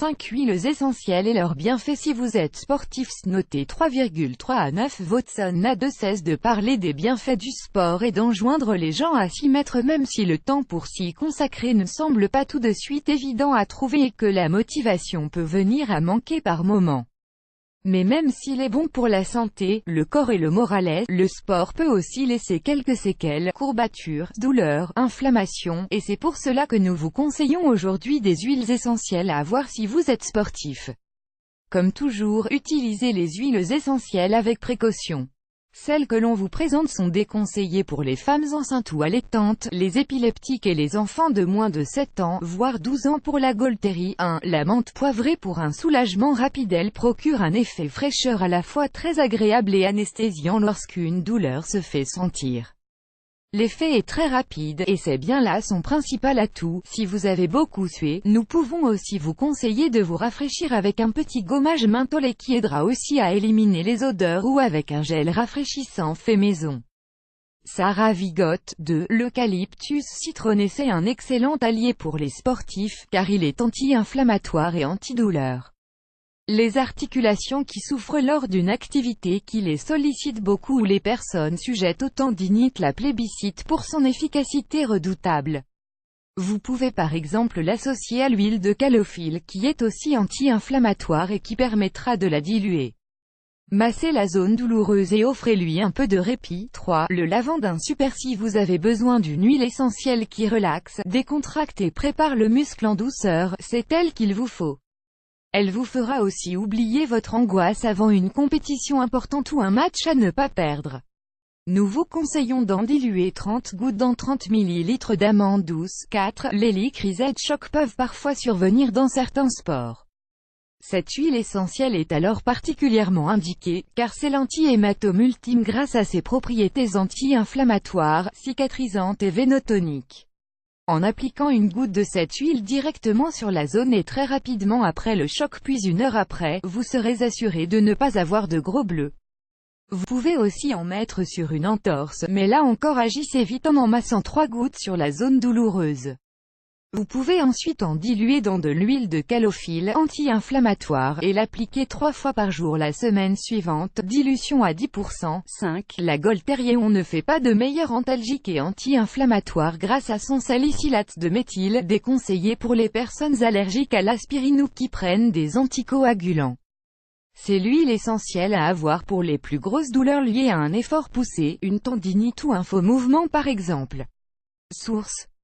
5 huiles essentielles et leurs bienfaits si vous êtes sportif. Notez 3,3 à 9. Watson n'a de cesse de parler des bienfaits du sport et d'enjoindre les gens à s'y mettre même si le temps pour s'y consacrer ne semble pas tout de suite évident à trouver et que la motivation peut venir à manquer par moments. Mais même s'il est bon pour la santé, le corps et le moral, le sport peut aussi laisser quelques séquelles, courbatures, douleurs, inflammations, et c'est pour cela que nous vous conseillons aujourd'hui des huiles essentielles à avoir si vous êtes sportif. Comme toujours, utilisez les huiles essentielles avec précaution. Celles que l'on vous présente sont déconseillées pour les femmes enceintes ou allaitantes, les épileptiques et les enfants de moins de 7 ans, voire 12 ans. Pour la Gaultérie 1, la menthe poivrée pour un soulagement rapide. Elle procure un effet fraîcheur à la fois très agréable et anesthésiant lorsqu'une douleur se fait sentir. L'effet est très rapide, et c'est bien là son principal atout. Si vous avez beaucoup sué, nous pouvons aussi vous conseiller de vous rafraîchir avec un petit gommage mentholé qui aidera aussi à éliminer les odeurs ou avec un gel rafraîchissant fait maison. Ça ravigote. 2. L'eucalyptus citronné. C'est un excellent allié pour les sportifs, car il est anti-inflammatoire et antidouleur. Les articulations qui souffrent lors d'une activité qui les sollicite beaucoup ou les personnes sujettes aux tendinites la plébiscitent pour son efficacité redoutable. Vous pouvez par exemple l'associer à l'huile de calophylle qui est aussi anti-inflammatoire et qui permettra de la diluer. Massez la zone douloureuse et offrez-lui un peu de répit. 3. Le lavandin super. Si vous avez besoin d'une huile essentielle qui relaxe, décontracte et prépare le muscle en douceur, c'est elle qu'il vous faut. Elle vous fera aussi oublier votre angoisse avant une compétition importante ou un match à ne pas perdre. Nous vous conseillons d'en diluer 30 gouttes dans 30 ml d'amandes douces. 4. Les licorice chocs peuvent parfois survenir dans certains sports. Cette huile essentielle est alors particulièrement indiquée, car c'est l'anti-hématome ultime grâce à ses propriétés anti-inflammatoires, cicatrisantes et vénotoniques. En appliquant une goutte de cette huile directement sur la zone et très rapidement après le choc puis une heure après, vous serez assuré de ne pas avoir de gros bleus. Vous pouvez aussi en mettre sur une entorse, mais là encore agissez vite en massant 3 gouttes sur la zone douloureuse. Vous pouvez ensuite en diluer dans de l'huile de calophylle anti-inflammatoire et l'appliquer 3 fois par jour la semaine suivante. Dilution à 10%. 5. La Gaultérie. On ne fait pas de meilleur antalgique et anti-inflammatoire grâce à son salicylate de méthyle, déconseillé pour les personnes allergiques à l'aspirine ou qui prennent des anticoagulants. C'est l'huile essentielle à avoir pour les plus grosses douleurs liées à un effort poussé, une tendinite ou un faux mouvement par exemple. Source